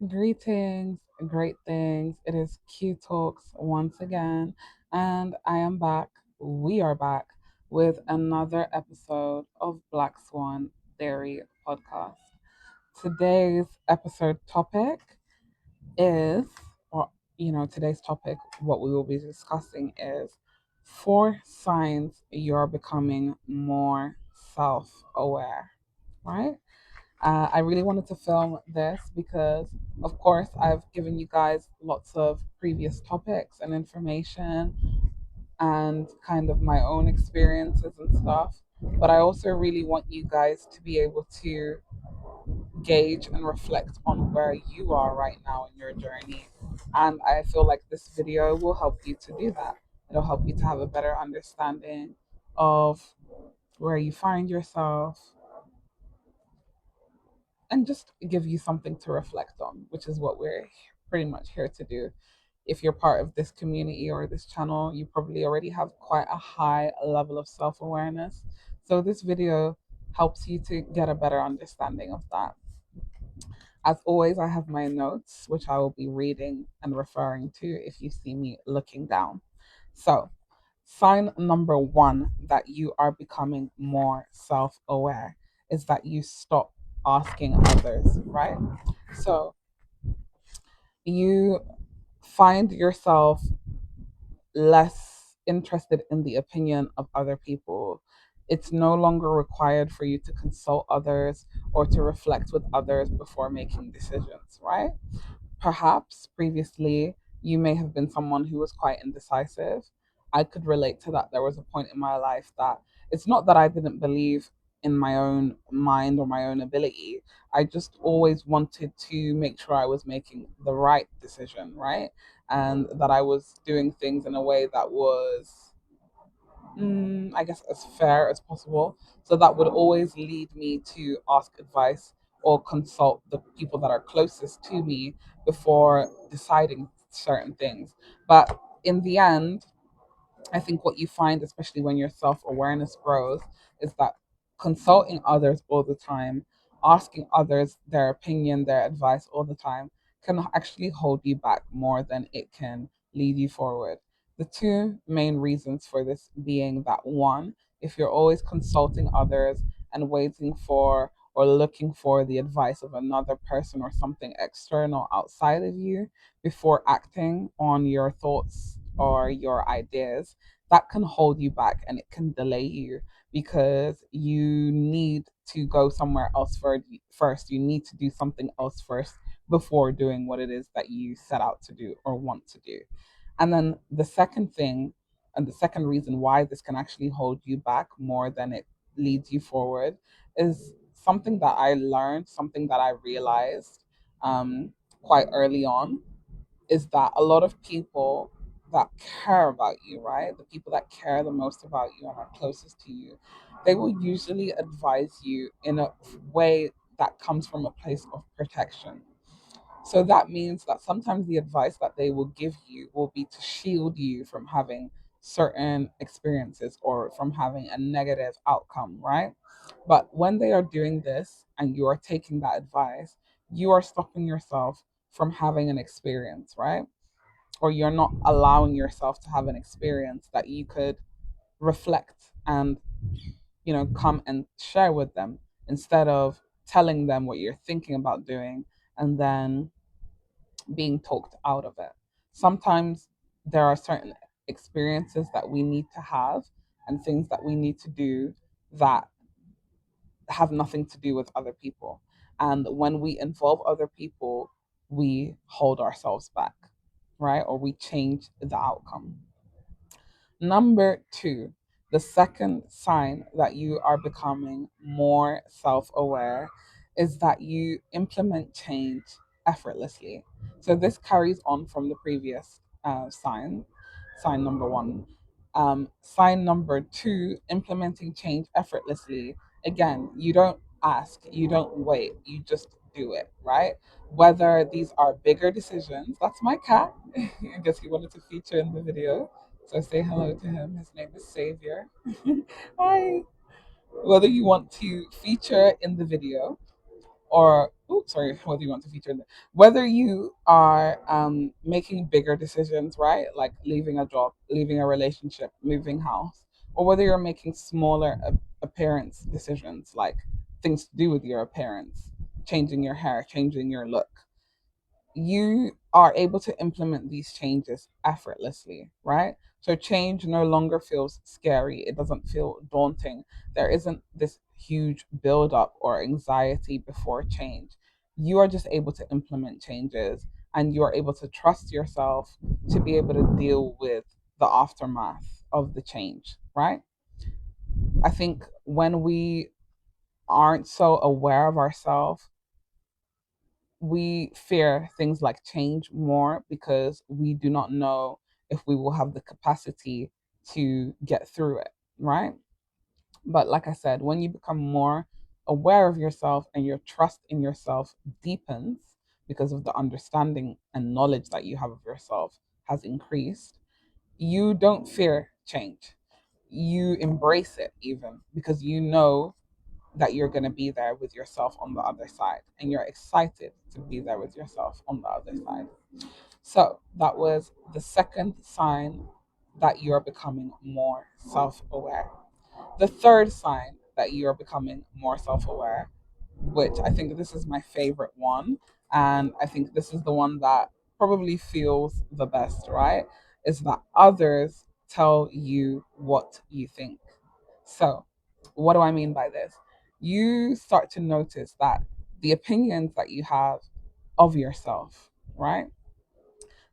Greetings, great things. It is Q Talks once again, and I am back. We are back with another episode of Black Swan Theory podcast. Today's episode topic is, or today's topic, what we will be discussing is four signs you're becoming more self aware, right? I really wanted to film this because, of course, I've given you guys lots of previous topics and information and kind of my own experiences and stuff. But I also really want you guys to be able to gauge and reflect on where you are right now in your journey. And I feel like this video will help you to do that. It'll help you to have a better understanding of where you find yourself, and just give you something to reflect on, which is what we're pretty much here to do. If you're part of this community or this channel, you probably already have quite a high level of self awareness. So, this video helps you to get a better understanding of that. As always, I have my notes, which I will be reading and referring to if you see me looking down. So, sign number one that you are becoming more self aware is that you stop asking others, right? So you find yourself less interested in the opinion of other people. It's no longer required for you to consult others or to reflect with others before making decisions, right? Perhaps previously you may have been someone who was quite indecisive. I could relate to that. There was a point in my life that it's not that I didn't believe in my own mind or my own ability. I just always wanted to make sure I was making the right decision, right? And that I was doing things in a way that was, I guess, as fair as possible. So that would always lead me to ask advice or consult the people that are closest to me before deciding certain things. But in the end, I think what you find, especially when your self awareness grows, is that consulting others all the time, asking others their opinion, their advice all the time, can actually hold you back more than it can lead you forward. The two main reasons for this being that one, if you're always consulting others and waiting for or looking for the advice of another person or something external outside of you before acting on your thoughts or your ideas, that can hold you back and it can delay you because you need to go somewhere else first. You need to do something else first before doing what it is that you set out to do or want to do. And then the second thing, and the second reason why this can actually hold you back more than it leads you forward, is something that I learned, something that I realized quite early on, is that a lot of people that care about you, right? The people that care the most about you and are closest to you, they will usually advise you in a way that comes from a place of protection. So that means that sometimes the advice that they will give you will be to shield you from having certain experiences or from having a negative outcome, right? But when they are doing this and you are taking that advice, you are stopping yourself from having an experience, right? Or you're not allowing yourself to have an experience that you could reflect and, come and share with them instead of telling them what you're thinking about doing and then being talked out of it. Sometimes there are certain experiences that we need to have and things that we need to do that have nothing to do with other people. And when we involve other people, we hold ourselves back, right? Or we change the outcome. Number two, the second sign that you are becoming more self aware is that you implement change effortlessly. So this carries on from the previous sign number one. Sign number two, implementing change effortlessly. Again, you don't ask, you don't wait, you just do it, right? Whether these are bigger decisions, that's my cat. I guess he wanted to feature in the video. So say hello to him. His name is Savior. Hi. Whether you want to feature in the video or Oh, sorry, whether you want to feature in it, whether you are making bigger decisions, right? Like leaving a job, leaving a relationship, moving house, or whether you're making smaller appearance decisions, like things to do with your appearance, changing your hair, changing your look, you are able to implement these changes effortlessly, right? So change no longer feels scary. It doesn't feel daunting. There isn't this huge buildup or anxiety before change. You are just able to implement changes and you are able to trust yourself to be able to deal with the aftermath of the change, right? I think when we aren't so aware of ourselves, we fear things like change more because we do not know if we will have the capacity to get through it, right? But like I said, when you become more aware of yourself and your trust in yourself deepens because of the understanding and knowledge that you have of yourself has increased, you don't fear change. You embrace it even because you know that you're going to be there with yourself on the other side and you're excited to be there with yourself on the other side. So that was the second sign that you're becoming more self-aware. The third sign that you're becoming more self-aware, which I think this is my favorite one, and I think this is the one that probably feels the best, right? Is that others tell you what you think. So, what do I mean by this? You start to notice that the opinions that you have of yourself, right?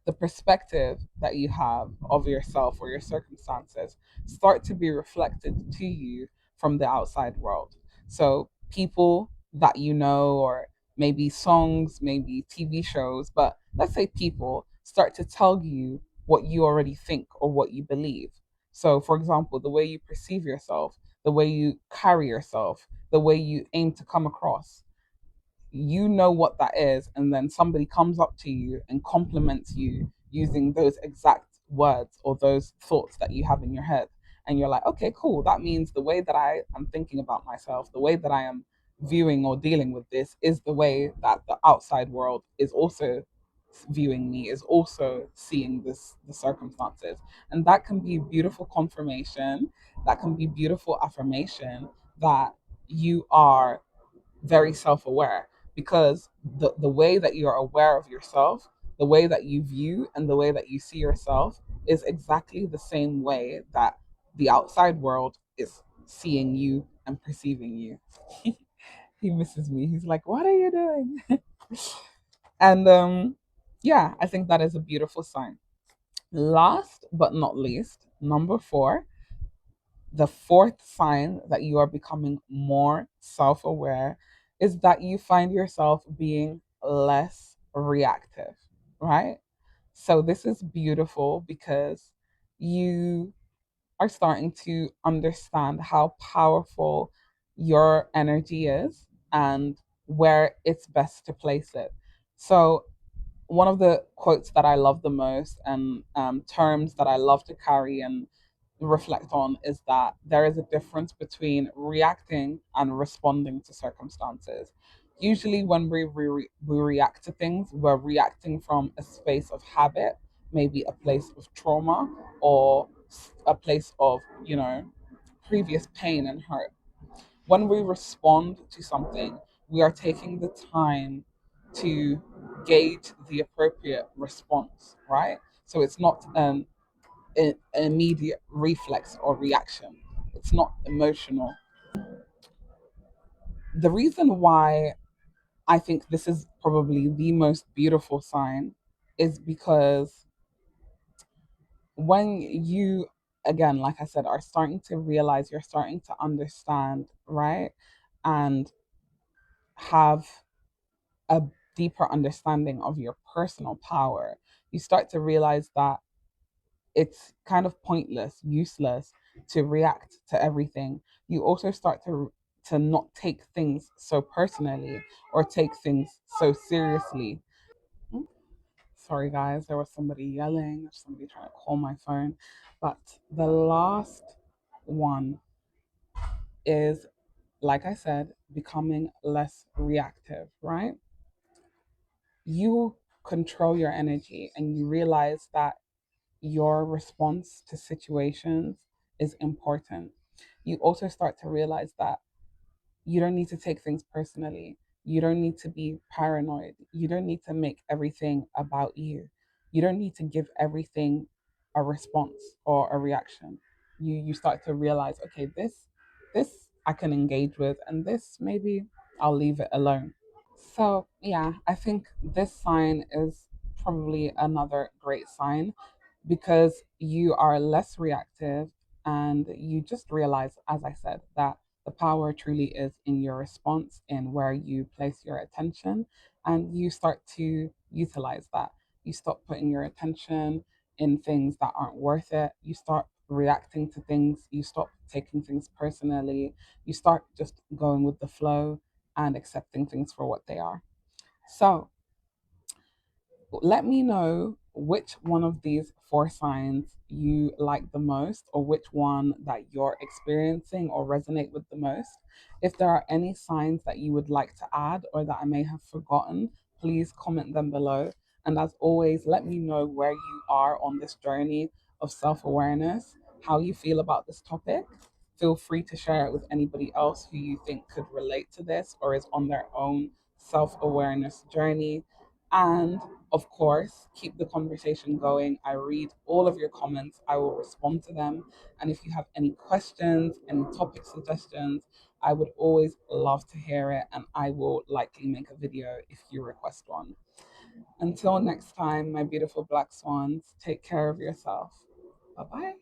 The perspective that you have of yourself or your circumstances start to be reflected to you from the outside world. So, people that you know, or maybe songs, maybe TV shows, but let's say people start to tell you what you already think or what you believe. So, for example, the way you perceive yourself, the way you carry yourself, the way you aim to come across, you know what that is, and then somebody comes up to you and compliments you using those exact words or those thoughts that you have in your head, and you're like, okay, cool, that means the way that I am thinking about myself, the way that I am viewing or dealing with this is the way that the outside world is also viewing me, is also seeing the circumstances. And that can be beautiful confirmation, that can be beautiful affirmation that you are very self-aware, because the way that you're aware of yourself, the way that you view and the way that you see yourself is exactly the same way that the outside world is seeing you and perceiving you. He misses me. He's like, what are you doing? And yeah, I think that is a beautiful sign. Last but not least, number 4, the fourth sign that you are becoming more self aware is that you find yourself being less reactive, right? So, this is beautiful because you are starting to understand how powerful your energy is and where it's best to place it. So, one of the quotes that I love the most, and terms that I love to carry and reflect on, is that there is a difference between reacting and responding to circumstances. Usually, when we react to things, we're reacting from a space of habit, maybe a place of trauma, or a place of, previous pain and hurt. When we respond to something, we are taking the time to gauge the appropriate response, right? So it's not an immediate reflex or reaction. It's not emotional. The reason why I think this is probably the most beautiful sign is because when you, again, like I said, are starting to realize, you're starting to understand, right? And have a deeper understanding of your personal power, you start to realize that it's kind of pointless, useless to react to everything. You also start to not take things so personally or take things so seriously. Mm, sorry guys, there was somebody yelling, somebody trying to call my phone. But the last one is like I said, becoming less reactive, right? You control your energy and you realize that your response to situations is important. You also start to realize that you don't need to take things personally. You don't need to be paranoid. You don't need to make everything about you. You don't need to give everything a response or a reaction. You start to realize, okay, this I can engage with, and this maybe I'll leave it alone. So, yeah, I think this sign is probably another great sign because you are less reactive and you just realize, as I said, that the power truly is in your response, in where you place your attention, and you start to utilize that. You stop putting your attention in things that aren't worth it. You start reacting to things. You stop taking things personally. You start just going with the flow and accepting things for what they are. So, let me know which one of these four signs you like the most, or which one that you're experiencing or resonate with the most. If there are any signs that you would like to add or that I may have forgotten, please comment them below. And as always, let me know where you are on this journey of self awareness, how you feel about this topic. Feel free to share it with anybody else who you think could relate to this or is on their own self awareness journey. And of course, keep the conversation going. I read all of your comments, I will respond to them. And if you have any questions, any topic suggestions, I would always love to hear it. And I will likely make a video if you request one. Until next time, my beautiful black swans, take care of yourself. Bye bye.